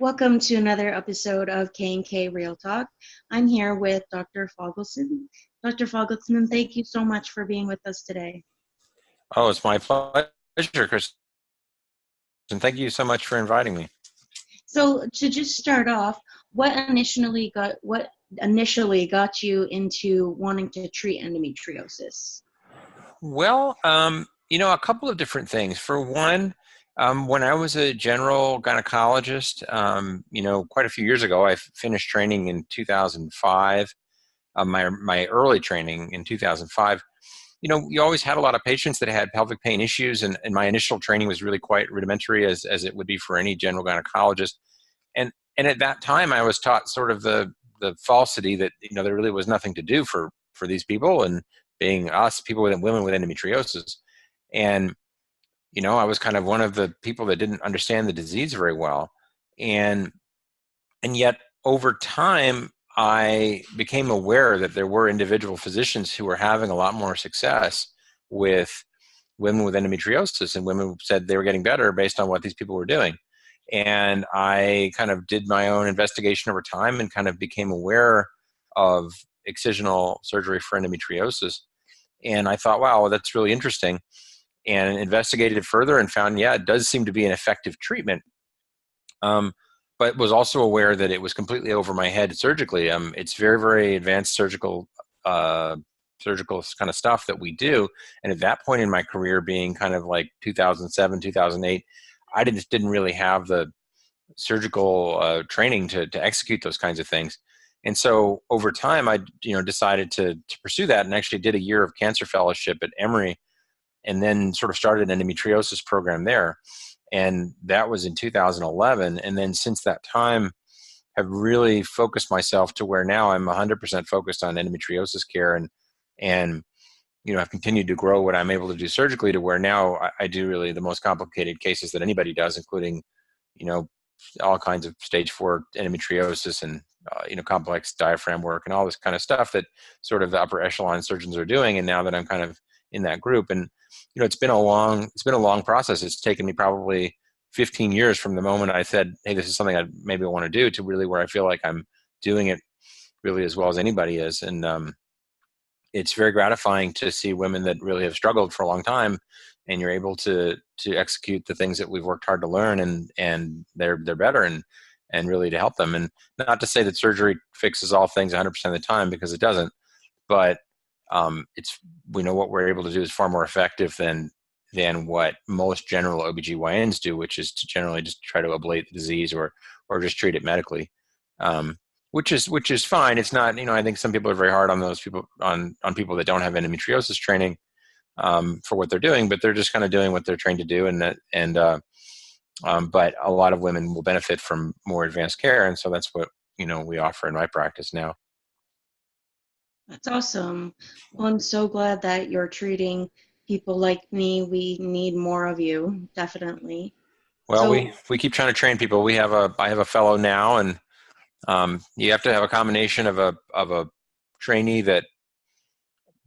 Welcome to another episode of K&K Real Talk. I'm here with Dr. Fogelson. Dr. Fogelson, thank you so much for being with us today. Oh, it's my pleasure, Chris. And thank you so much for inviting me. So to just start off, what initially got you into wanting to treat endometriosis? Well, a couple of different things. For one, when I was a general gynecologist, quite a few years ago, I finished training in 2005. My early training in 2005. You always had a lot of patients that had pelvic pain issues, and my initial training was really quite rudimentary, as it would be for any general gynecologist. And at that time, I was taught sort of the falsity that there really was nothing to do for these people, and being us, women with endometriosis. And I was kind of one of the people that didn't understand the disease very well, and yet over time I became aware that there were individual physicians who were having a lot more success with women with endometriosis, and women said they were getting better based on what these people were doing. And I kind of did my own investigation over time and kind of became aware of excisional surgery for endometriosis. And I thought, wow, that's really interesting. And investigated it further and found, yeah, it does seem to be an effective treatment. But was also aware that it was completely over my head surgically. It's very, very advanced surgical kind of stuff that we do. And at that point in my career, being kind of like 2007, 2008, I didn't really have the surgical training to execute those kinds of things. And so over time, I decided to pursue that, and actually did a year of cancer fellowship at Emory, and then sort of started an endometriosis program there. And that was in 2011. And then since that time, have really focused myself to where now I'm 100% focused on endometriosis care, and I've continued to grow what I'm able to do surgically to where now I do really the most complicated cases that anybody does, including, all kinds of stage 4 endometriosis and, complex diaphragm work and all this kind of stuff that sort of the upper echelon surgeons are doing. And now that I'm kind of in that group, and, it's been a long process. It's taken me probably 15 years from the moment I said, hey, this is something I maybe want to do, to really where I feel like I'm doing it really as well as anybody is. And, it's very gratifying to see women that really have struggled for a long time, and you're able to execute the things that we've worked hard to learn, and they're better, and really to help them. And not to say that surgery fixes all things 100% of the time, because it doesn't, but we know what we're able to do is far more effective than what most general OBGYNs do, which is to generally just try to ablate the disease or just treat it medically. Which is fine. It's not, I think some people are very hard on those people, on people that don't have endometriosis training, for what they're doing, but they're just kind of doing what they're trained to do. But a lot of women will benefit from more advanced care. And so that's what, we offer in my practice now. That's awesome. Well, I'm so glad that you're treating people like me. We need more of you, definitely. Well, So, we keep trying to train people. I have a fellow now, and you have to have a combination of a trainee that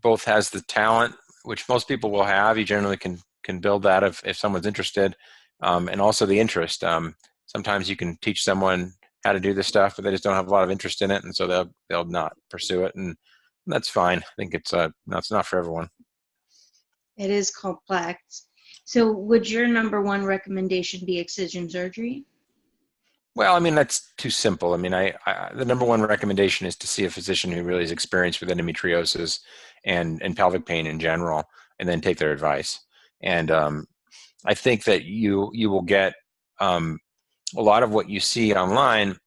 both has the talent, which most people will have. You generally can build that if someone's interested, and also the interest. Sometimes you can teach someone how to do this stuff, but they just don't have a lot of interest in it, and so they'll not pursue it, and that's fine. I think it's not for everyone. it is complex. So would your number one recommendation be excision surgery? Well, I mean, that's too simple. I mean, the number one recommendation is to see a physician who really is experienced with endometriosis and pelvic pain in general, and then take their advice. And I think that you will get a lot of what you see online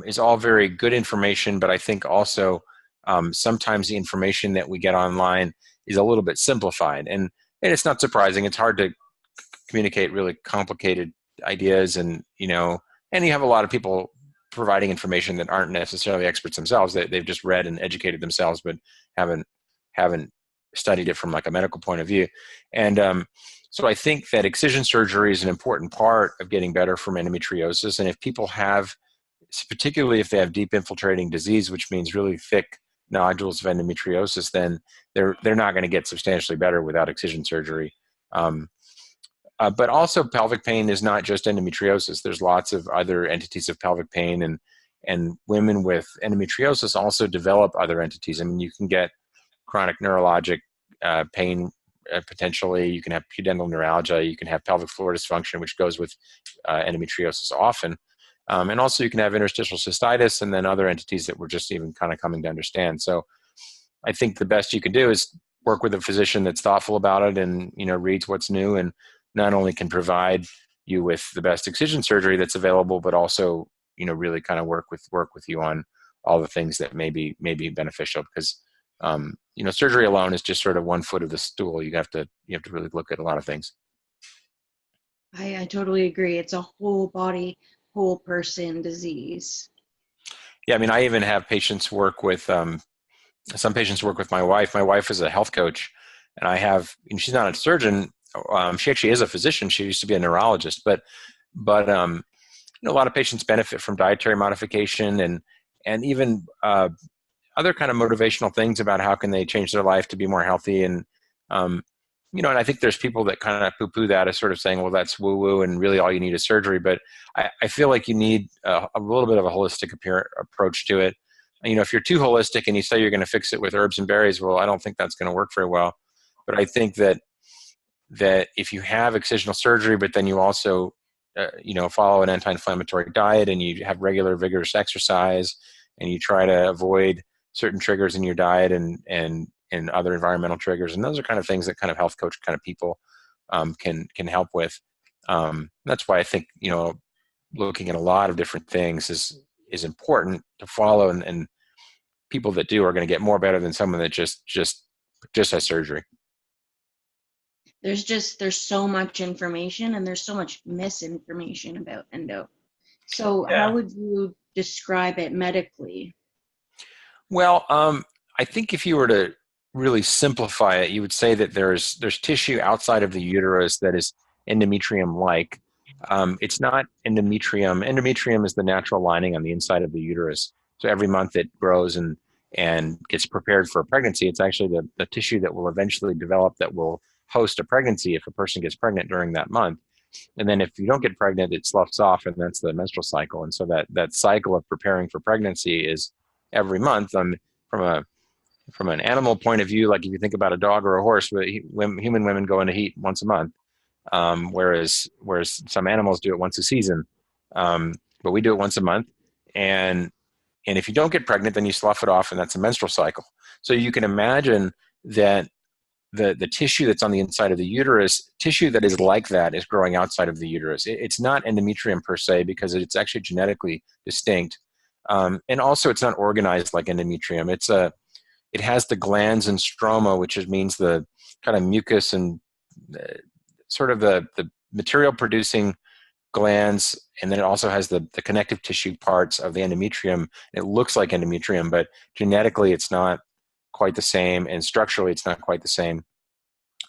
is all very good information, but I think also sometimes the information that we get online is a little bit simplified, and it's not surprising. It's hard to communicate really complicated ideas, and and you have a lot of people providing information that aren't necessarily experts themselves. They've just read and educated themselves, but haven't studied it from like a medical point of view. And so I think that excision surgery is an important part of getting better from endometriosis. And if people have, particularly if they have deep infiltrating disease, which means really thick nodules of endometriosis, then they're not going to get substantially better without excision surgery. But also pelvic pain is not just endometriosis. There's lots of other entities of pelvic pain, and women with endometriosis also develop other entities. I mean, you can get chronic neurologic pain potentially. You can have pudendal neuralgia. You can have pelvic floor dysfunction, which goes with endometriosis often. And also you can have interstitial cystitis and then other entities that we're just even kind of coming to understand. So I think the best you can do is work with a physician that's thoughtful about it and, reads what's new, and not only can provide you with the best excision surgery that's available, but also, really kind of work with you on all the things that may be beneficial, because, surgery alone is just sort of one foot of the stool. You have to really look at a lot of things. I totally agree. It's a whole body, whole person disease. Yeah. I mean, I even have patients work with, some patients work with my wife. My wife is a health coach, and she's not a surgeon. She actually is a physician. She used to be a neurologist, but a lot of patients benefit from dietary modification and even other kind of motivational things about how can they change their life to be more healthy. Um, and I think there's people that kind of poo-poo that as sort of saying, well, that's woo-woo, and really all you need is surgery. But I feel like you need a little bit of a holistic approach to it. If you're too holistic and you say you're going to fix it with herbs and berries, well, I don't think that's going to work very well. But I think that if you have excisional surgery, but then you also, follow an anti-inflammatory diet, and you have regular vigorous exercise, and you try to avoid certain triggers in your diet and other environmental triggers, and those are kind of things that kind of health coach kind of people can help with. That's why I think looking at a lot of different things is important to follow, and people that do are going to get more better than someone that just has surgery. There's so much information and there's so much misinformation about endo. So how Yeah. would you describe it medically? Well, I think if you were to really simplify it, you would say that there's tissue outside of the uterus that is endometrium-like. It's not endometrium. Endometrium is the natural lining on the inside of the uterus. So every month it grows and gets prepared for a pregnancy. It's actually the tissue that will eventually develop that will host a pregnancy if a person gets pregnant during that month. And then if you don't get pregnant, it sloughs off, and that's the menstrual cycle. And so that cycle of preparing for pregnancy is every month. From a from an animal point of view, like if you think about a dog or a horse, human women go into heat once a month, whereas some animals do it once a season, but we do it once a month. And if you don't get pregnant, then you slough it off, and that's a menstrual cycle. So you can imagine that the tissue that's on the inside of the uterus, tissue that is like that, is growing outside of the uterus. It's not endometrium per se, because it's actually genetically distinct. And also it's not organized like endometrium. It has the glands and stroma, which means the kind of mucus and sort of the material producing glands. And then it also has the connective tissue parts of the endometrium. It looks like endometrium, but genetically it's not quite the same, and structurally it's not quite the same.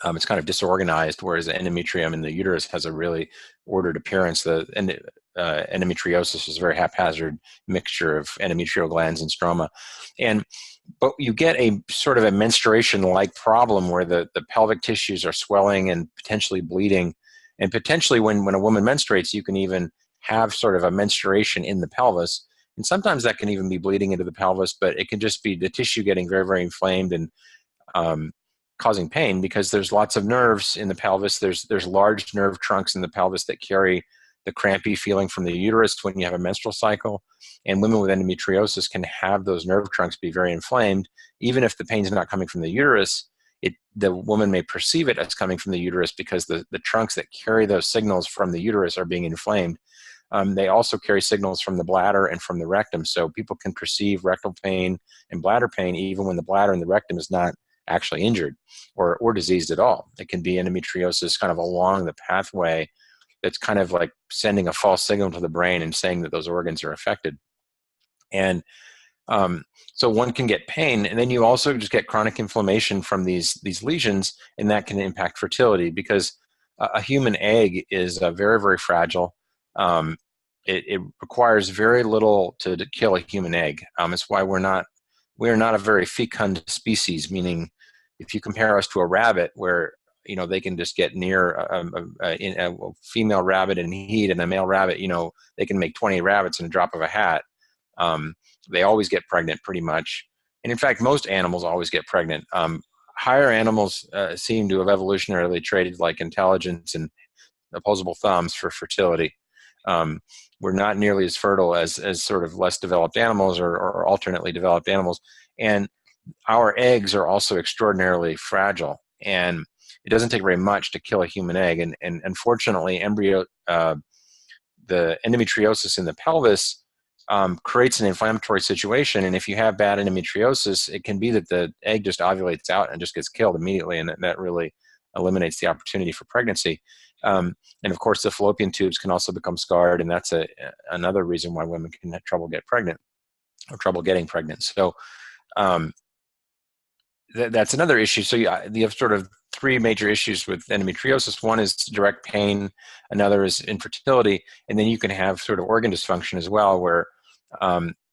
It's kind of disorganized, whereas the endometrium in the uterus has a really ordered appearance. Endometriosis is a very haphazard mixture of endometrial glands and stroma. But you get a sort of a menstruation-like problem where the pelvic tissues are swelling and potentially bleeding. And potentially when a woman menstruates, you can even have sort of a menstruation in the pelvis. And sometimes that can even be bleeding into the pelvis, but it can just be the tissue getting very, very inflamed and causing pain, because there's lots of nerves in the pelvis. There's large nerve trunks in the pelvis that carry the crampy feeling from the uterus when you have a menstrual cycle. And women with endometriosis can have those nerve trunks be very inflamed. Even if the pain's not coming from the uterus, the woman may perceive it as coming from the uterus, because the trunks that carry those signals from the uterus are being inflamed. They also carry signals from the bladder and from the rectum. So people can perceive rectal pain and bladder pain even when the bladder and the rectum is not actually injured or diseased at all. It can be endometriosis kind of along the pathway that's kind of like sending a false signal to the brain and saying that those organs are affected. And so one can get pain, and then you also just get chronic inflammation from these lesions, and that can impact fertility, because a human egg is very, very fragile. It requires very little to kill a human egg. It's why we are not a very fecund species, meaning if you compare us to a rabbit, where they can just get near a female rabbit in heat and a male rabbit, they can make 20 rabbits in a drop of a hat. Um, they always get pregnant pretty much. And in fact, most animals always get pregnant. Higher animals seem to have evolutionarily traded like intelligence and opposable thumbs for fertility. We're not nearly as fertile as sort of less developed animals or alternately developed animals. And our eggs are also extraordinarily fragile. And it doesn't take very much to kill a human egg. And unfortunately, the endometriosis in the pelvis creates an inflammatory situation. And if you have bad endometriosis, it can be that the egg just ovulates out and just gets killed immediately. And that really eliminates the opportunity for pregnancy. And of course, the fallopian tubes can also become scarred. And that's another reason why women can have trouble getting pregnant. So that's another issue. So you have sort of three major issues with endometriosis. One is direct pain, another is infertility, and then you can have sort of organ dysfunction as well, where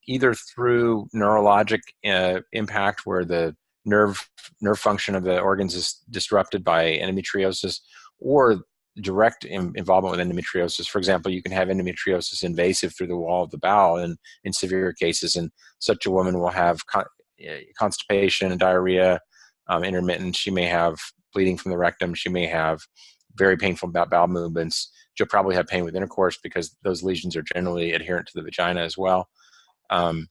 either through neurologic impact, where the nerve function of the organs is disrupted by endometriosis, or direct involvement with endometriosis. For example, you can have endometriosis invasive through the wall of the bowel in severe cases, and such a woman will have constipation and diarrhea, intermittent. She may have bleeding from the rectum. She may have very painful bowel movements. She'll probably have pain with intercourse because those lesions are generally adherent to the vagina as well. And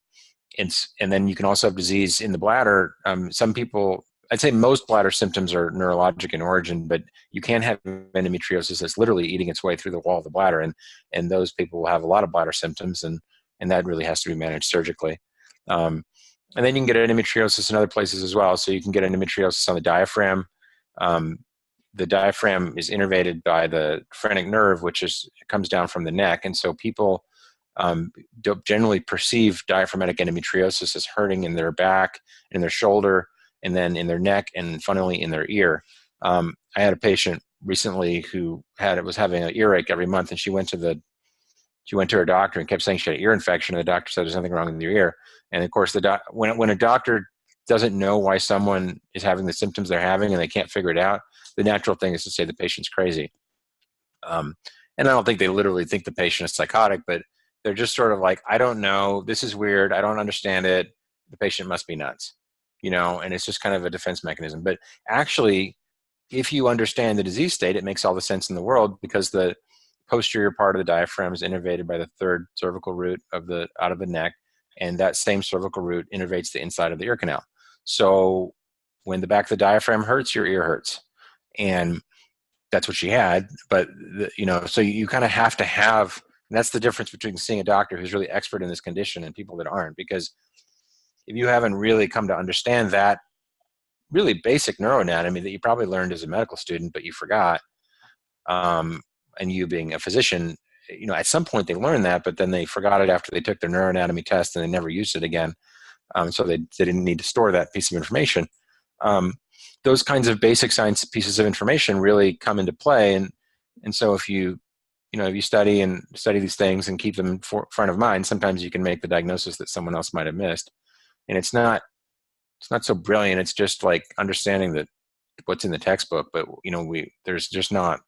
then you can also have disease in the bladder. Some people, I'd say most bladder symptoms are neurologic in origin, but you can have endometriosis that's literally eating its way through the wall of the bladder. And those people will have a lot of bladder symptoms, and that really has to be managed surgically. And then you can get endometriosis in other places as well. So you can get endometriosis on the diaphragm. The diaphragm is innervated by the phrenic nerve, which comes down from the neck. And so people don't generally perceive diaphragmatic endometriosis as hurting in their back, in their shoulder, and then in their neck, and funnily in their ear. I had a patient recently who was having an earache every month, and she went to her doctor and kept saying she had an ear infection, and the doctor said there's nothing wrong with your ear. And of course, when a doctor doesn't know why someone is having the symptoms they're having and they can't figure it out, the natural thing is to say the patient's crazy. And I don't think they literally think the patient is psychotic, but they're just sort of like, I don't know, this is weird, I don't understand it, the patient must be nuts, and it's just kind of a defense mechanism. But actually, if you understand the disease state, it makes all the sense in the world, because the posterior part of the diaphragm is innervated by the third cervical root out of the neck, and that same cervical root innervates the inside of the ear canal. So when the back of the diaphragm hurts, your ear hurts, and that's what she had. But so you kind of have to have. And that's the difference between seeing a doctor who's really expert in this condition and people that aren't, because if you haven't really come to understand that really basic neuroanatomy that you probably learned as a medical student, but you forgot, and you being a physician, at some point they learned that, but then they forgot it after they took their neuroanatomy test and they never used it again. So they didn't need to store that piece of information. Those kinds of basic science pieces of information really come into play. And so if you study these things and keep them front of mind, sometimes you can make the diagnosis that someone else might have missed. And it's not so brilliant. It's just like understanding that what's in the textbook, but there's just not,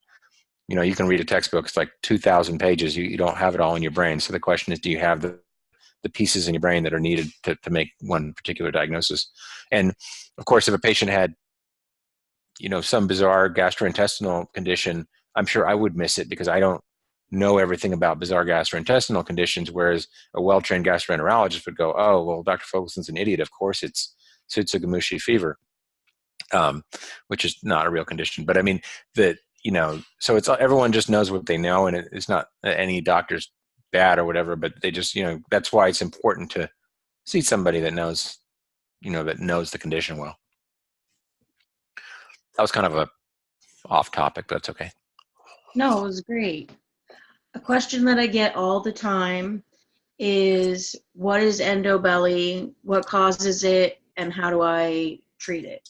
you can read a textbook, it's like 2,000 pages. You don't have it all in your brain. So the question is, do you have the pieces in your brain that are needed to make one particular diagnosis? And of course, if a patient had, some bizarre gastrointestinal condition, I'm sure I would miss it because I don't know everything about bizarre gastrointestinal conditions, whereas a well-trained gastroenterologist would go, oh, well, Dr. Fogelson's an idiot. Of course it's Tsutsugamushi fever, which is not a real condition. But I mean, so it's everyone just knows what they know, and it's not any doctor's bad or whatever, but they just, that's why it's important to see somebody that knows, that knows the condition well. That was kind of a off topic, but that's okay. No, it was great. A question that I get all the time is, what is endobelly? What causes it? And how do I treat it?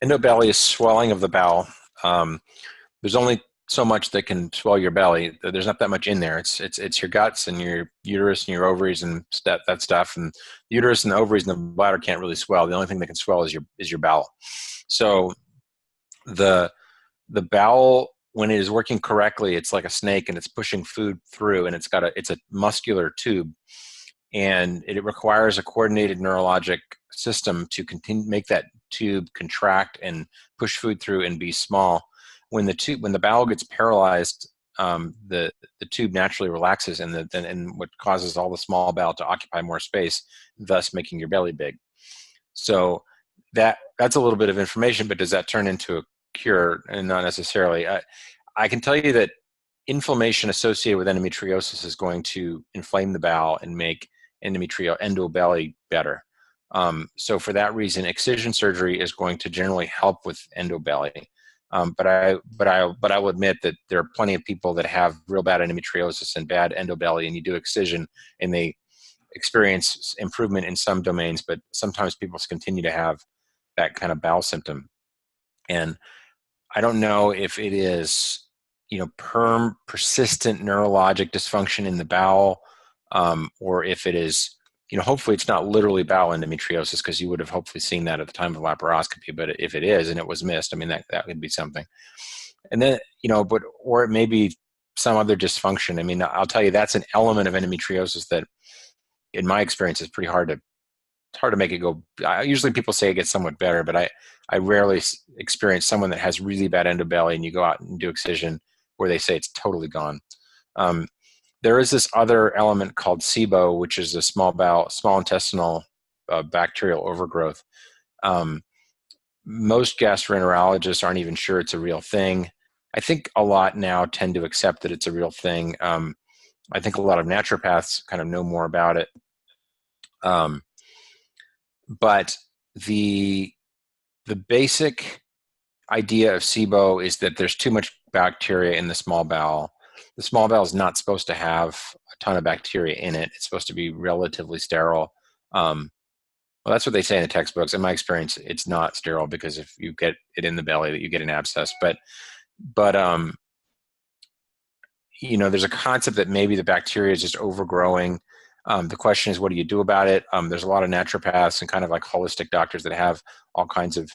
Endobelly is swelling of the bowel. There's only so much that can swell your belly. There's not that much in there. It's your guts and your uterus and your ovaries and that stuff. And the uterus and the ovaries and the bladder can't really swell. The only thing that can swell is your bowel. So the the bowel, when it is working correctly, it's like a snake and it's pushing food through, and it's a muscular tube, and it requires a coordinated neurologic system to continue make that tube contract and push food through and be small. When the bowel gets paralyzed, the tube naturally relaxes, and what causes all the small bowel to occupy more space, thus making your belly big. So that's a little bit of information, but does that turn into a cure? And not necessarily. I can tell you that inflammation associated with endometriosis is going to inflame the bowel and make endobelly better. So for that reason, excision surgery is going to generally help with endobelly. But I will admit that there are plenty of people that have real bad endometriosis and bad endobelly, and you do excision and they experience improvement in some domains, but sometimes people continue to have that kind of bowel symptom. And I don't know if it is, persistent neurologic dysfunction in the bowel, or if it is, hopefully it's not literally bowel endometriosis, because you would have hopefully seen that at the time of laparoscopy. But if it is and it was missed, I mean, that would be something. And then, or it may be some other dysfunction. I mean, I'll tell you, that's an element of endometriosis that, in my experience, is pretty hard to it's hard to make it go. Usually people say it gets somewhat better, but I rarely experience someone that has really bad endobelly and you go out and do excision where they say it's totally gone. There is this other element called SIBO, which is a small intestinal bacterial overgrowth. Most gastroenterologists aren't even sure it's a real thing. I think a lot now tend to accept that it's a real thing. I think a lot of naturopaths kind of know more about it. But the basic idea of SIBO is that there's too much bacteria in the small bowel. The small bowel is not supposed to have a ton of bacteria in it. It's supposed to be relatively sterile. Well, that's what they say in the textbooks. In my experience, it's not sterile, because if you get it in the belly, that you get an abscess. But there's a concept that maybe the bacteria is just overgrowing. The question is, what do you do about it? There's a lot of naturopaths and kind of like holistic doctors that have all kinds of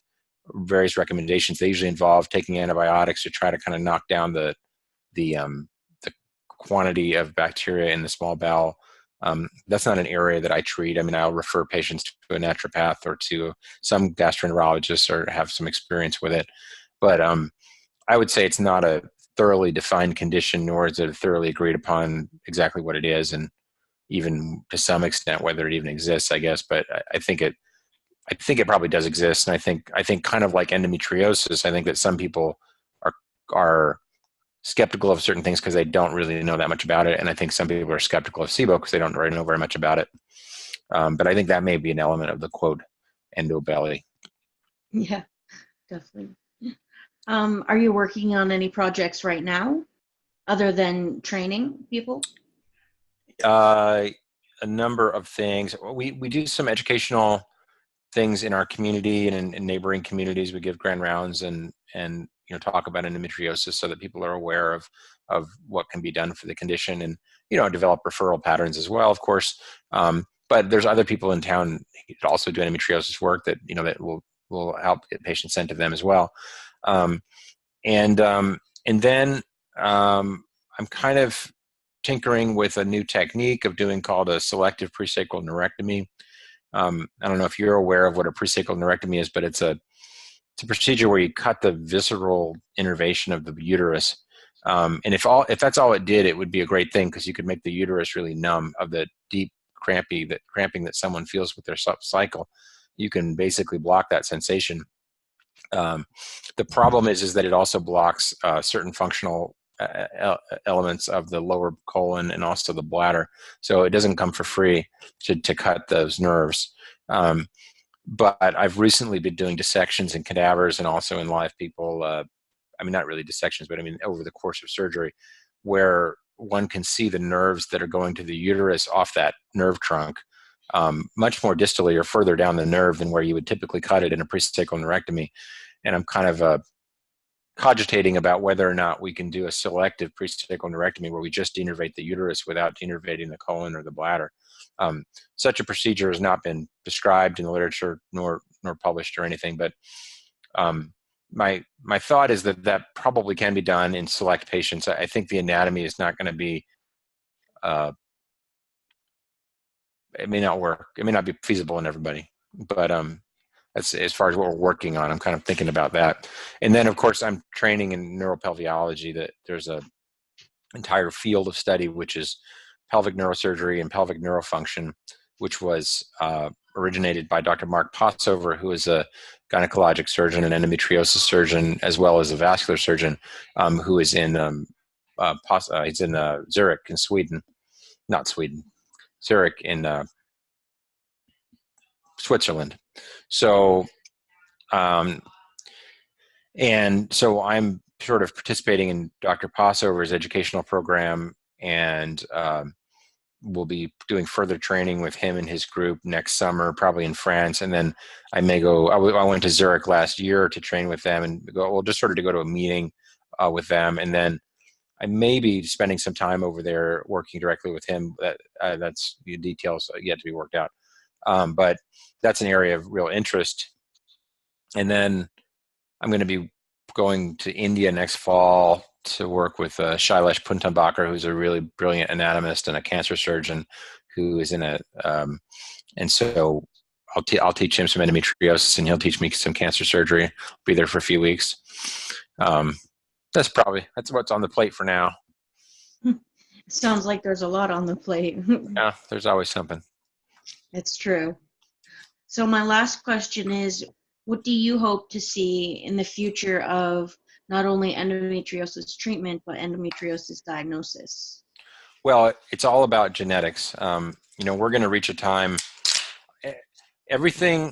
various recommendations. They usually involve taking antibiotics to try to kind of knock down the quantity of bacteria in the small bowel. That's not an area that I treat. I mean, I'll refer patients to a naturopath or to some gastroenterologist or have some experience with it. But I would say it's not a thoroughly defined condition, nor is it thoroughly agreed upon exactly what it is, and even to some extent whether it even exists, I guess. But I think it probably does exist. And I think kind of like endometriosis, I think that some people are skeptical of certain things because they don't really know that much about it. And I think some people are skeptical of SIBO because they don't really know very much about it. But I think that may be an element of the quote endobelly. Yeah, definitely. Are you working on any projects right now other than training people? A number of things. We do some educational things in our community and in neighboring communities. We give grand rounds and talk about endometriosis so that people are aware of what can be done for the condition, and develop referral patterns as well, of course. But there's other people in town that also do endometriosis work that that will help get patients sent to them as well. And then I'm kind of tinkering with a new technique of doing called a selective presacral neurectomy. I don't know if you're aware of what a presacral neurectomy is, but it's a procedure where you cut the visceral innervation of the uterus. And if that's all it did, it would be a great thing, because you could make the uterus really numb of the deep cramping that someone feels with their cycle. You can basically block that sensation. The problem is that it also blocks certain functional elements of the lower colon and also the bladder. So it doesn't come for free to cut those nerves. But I've recently been doing dissections in cadavers and also in live people. I mean, not really dissections, but I mean, over the course of surgery, where one can see the nerves that are going to the uterus off that nerve trunk, much more distally or further down the nerve than where you would typically cut it in a presacral neurectomy. And I'm kind of cogitating about whether or not we can do a selective presacral neurectomy where we just denervate the uterus without denervating the colon or the bladder. Such a procedure has not been described in the literature nor published or anything, but my thought is that that probably can be done in select patients. I think the anatomy is not going to be, it may not work. It may not be feasible in everybody, but that's as far as what we're working on. I'm kind of thinking about that. And then of course I'm training in neuropelviology, that there's a entire field of study, which is pelvic neurosurgery and pelvic neurofunction, which was originated by Dr. Mark Possover, who is a gynecologic surgeon, an endometriosis surgeon, as well as a vascular surgeon, who is in he's in Zurich in Sweden, not Sweden, Zurich in Switzerland. So, and so I'm sort of participating in Dr. Possover's educational program, and we'll be doing further training with him and his group next summer, probably in France. And then I may go, I went to Zurich last year to train with them and go, well, just sort of to go to a meeting with them. And then I may be spending some time over there working directly with him. That's the details yet to be worked out. But that's an area of real interest. And then I'm going to be going to India next fall to work with Shailesh Puntambakkar, who's a really brilliant anatomist and a cancer surgeon who is in a, and so I'll teach him some endometriosis and he'll teach me some cancer surgery. I'll be there for a few weeks. That's what's on the plate for now. Sounds like there's a lot on the plate. Yeah, there's always something. It's true. So my last question is, what do you hope to see in the future of not only endometriosis treatment, but endometriosis diagnosis? Well, it's all about genetics. We're going to reach a time, everything,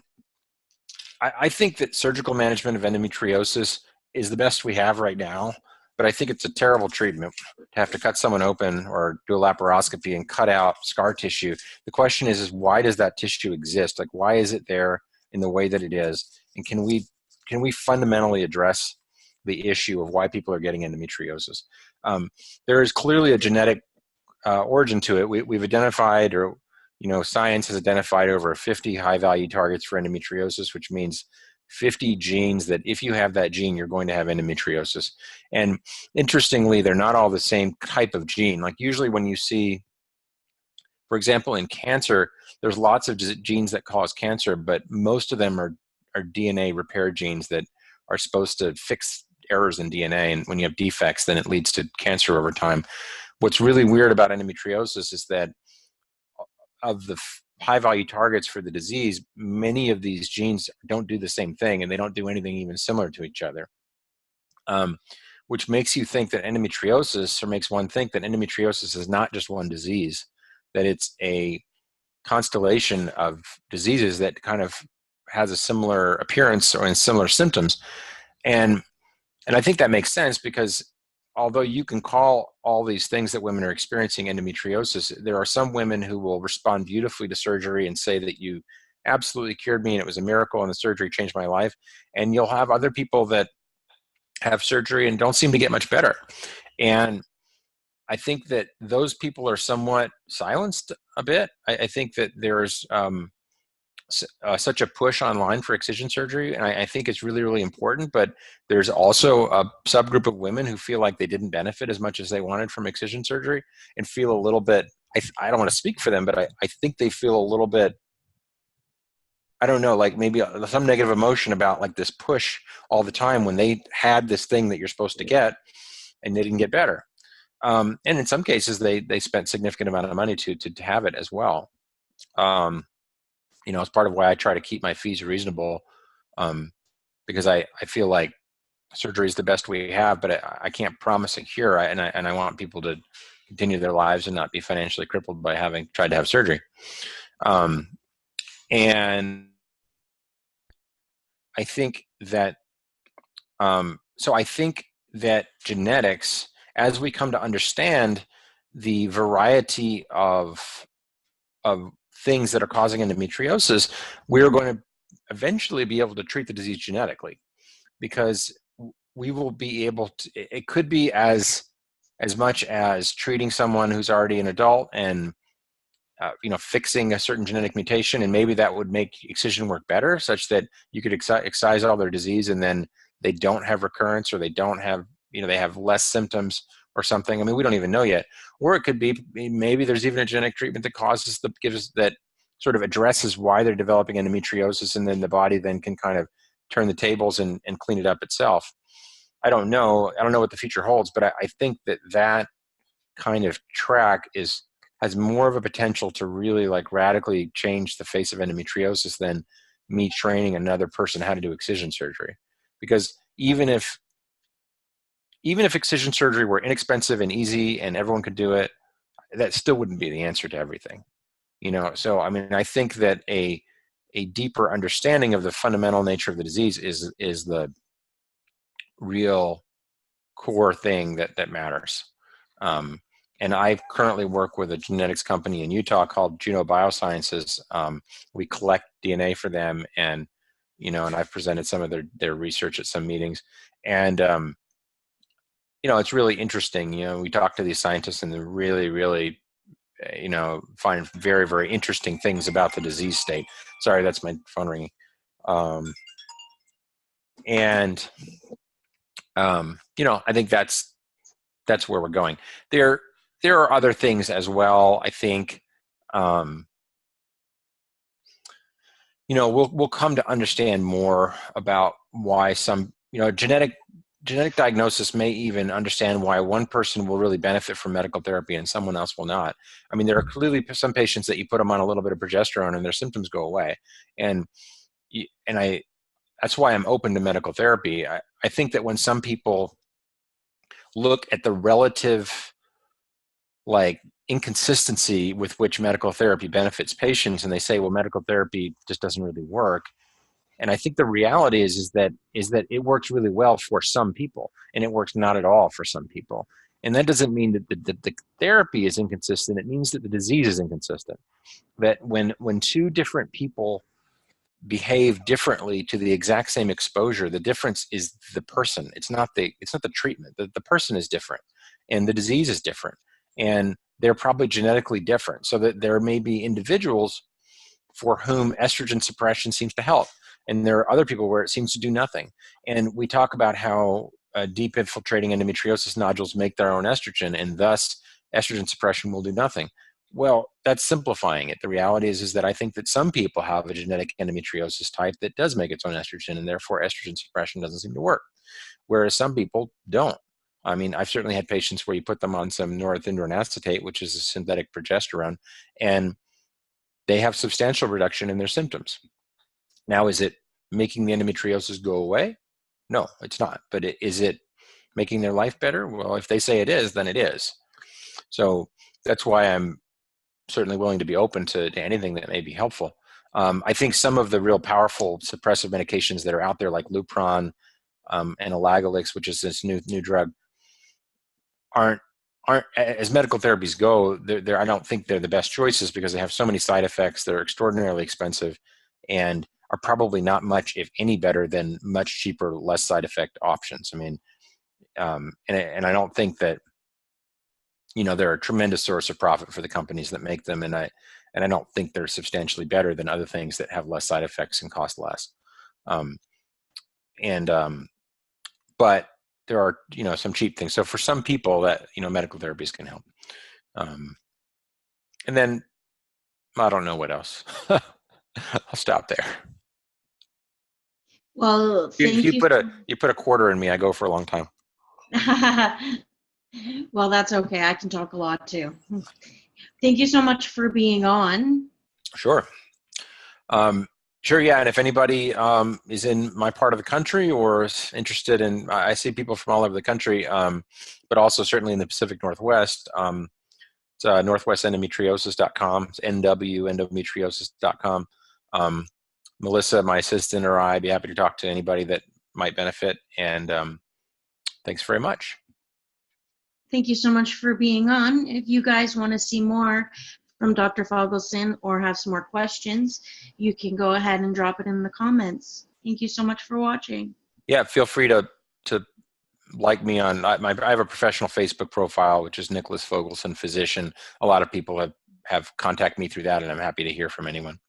I think that surgical management of endometriosis is the best we have right now, but I think it's a terrible treatment to have to cut someone open or do a laparoscopy and cut out scar tissue. The question is why does that tissue exist? Like, why is it there in the way that it is? And can we fundamentally address the issue of why people are getting endometriosis? There is clearly a genetic origin to it. We've identified, or science has identified over 50 high-value targets for endometriosis, which means 50 genes that if you have that gene, you're going to have endometriosis. And interestingly, they're not all the same type of gene. Like usually when you see, for example, in cancer, there's lots of genes that cause cancer, but most of them are DNA repair genes that are supposed to fix errors in DNA. And when you have defects, then it leads to cancer over time. What's really weird about endometriosis is that of the high-value targets for the disease, many of these genes don't do the same thing, and they don't do anything even similar to each other, which makes you think that endometriosis, or makes one think that endometriosis is not just one disease, that it's a constellation of diseases that kind of has a similar appearance or in similar symptoms. And I think that makes sense because although you can call all these things that women are experiencing endometriosis, there are some women who will respond beautifully to surgery and say that you absolutely cured me and it was a miracle and the surgery changed my life. And you'll have other people that have surgery and don't seem to get much better. And I think that those people are somewhat silenced a bit. I think that there's such a push online for excision surgery, and I think it's really, really important, but there's also a subgroup of women who feel like they didn't benefit as much as they wanted from excision surgery and feel a little bit, I don't want to speak for them, but I think they feel a little bit, I don't know, like maybe some negative emotion about like this push all the time when they had this thing that you're supposed to get and they didn't get better. And in some cases, they spent significant amount of money to have it as well. It's part of why I try to keep my fees reasonable, because I feel like surgery is the best we have, but I can't promise a cure, and I want people to continue their lives and not be financially crippled by having tried to have surgery. And I think that, so I think that genetics, as we come to understand the variety of things that are causing endometriosis, we're going to eventually be able to treat the disease genetically, because we will be able to, it could be as much as treating someone who's already an adult and fixing a certain genetic mutation, and maybe that would make excision work better, such that you could excise all their disease and then they don't have recurrence, or they don't have, they have less symptoms or something. I mean, we don't even know yet. Or it could be maybe there's even a genetic treatment that sort of addresses why they're developing endometriosis, and then the body then can kind of turn the tables and clean it up itself. I don't know what the future holds, but I think that kind of track has more of a potential to really like radically change the face of endometriosis than me training another person how to do excision surgery. Because even if excision surgery were inexpensive and easy and everyone could do it, that still wouldn't be the answer to everything. So I mean, I think that a deeper understanding of the fundamental nature of the disease is the real core thing that matters. And I currently work with a genetics company in Utah called Juno Biosciences. We collect DNA for them, and and I've presented some of their research at some meetings. And it's really interesting. We talk to these scientists, and they're really, really, find very, very interesting things about the disease state. Sorry, that's my phone ringing. I think that's where we're going. There are other things as well. I think, we'll come to understand more about why some, genetic diagnosis may even understand why one person will really benefit from medical therapy and someone else will not. I mean, there are clearly some patients that you put them on a little bit of progesterone and their symptoms go away. And that's why I'm open to medical therapy. I think that when some people look at the relative inconsistency with which medical therapy benefits patients, and they say, well, medical therapy just doesn't really work. And I think the reality is that it works really well for some people, and it works not at all for some people. And that doesn't mean that the therapy is inconsistent. It means that the disease is inconsistent. That when two different people behave differently to the exact same exposure, the difference is the person. It's not the treatment. The person is different, and the disease is different, and they're probably genetically different. So that there may be individuals for whom estrogen suppression seems to help, and there are other people where it seems to do nothing. And we talk about how deep infiltrating endometriosis nodules make their own estrogen, and thus estrogen suppression will do nothing. Well, that's simplifying it. The reality is that I think that some people have a genetic endometriosis type that does make its own estrogen, and therefore estrogen suppression doesn't seem to work, whereas some people don't. I mean, I've certainly had patients where you put them on some norethindrone acetate, which is a synthetic progesterone, and they have substantial reduction in their symptoms. Now, is it making the endometriosis go away? No, it's not. But is it making their life better? Well, if they say it is, then it is. So that's why I'm certainly willing to be open to anything that may be helpful. I think some of the real powerful suppressive medications that are out there, like Lupron and Elagolix, which is this new drug, aren't as medical therapies go. I don't think they're the best choices because they have so many side effects. They're extraordinarily expensive, and are probably not much, if any, better than much cheaper, less side effect options. I mean, and I don't think that they're a tremendous source of profit for the companies that make them, and I don't think they're substantially better than other things that have less side effects and cost less. But there are some cheap things. So for some people, that medical therapies can help. And then I don't know what else. I'll stop there. Well, If you put a quarter in me, I go for a long time. Well, that's okay. I can talk a lot too. Thank you so much for being on. Sure. Sure, yeah. And if anybody is in my part of the country or is interested in, I see people from all over the country, but also certainly in the Pacific Northwest. It's northwestendometriosis.com. It's endometriosis.com. Melissa, my assistant, or I'd be happy to talk to anybody that might benefit. And thanks very much. Thank you so much for being on. If you guys want to see more from Dr. Fogelson or have some more questions, you can go ahead and drop it in the comments. Thank you so much for watching. Yeah, feel free to like me on I have a professional Facebook profile, which is Nicholas Fogelson Physician. A lot of people have contacted me through that, and I'm happy to hear from anyone.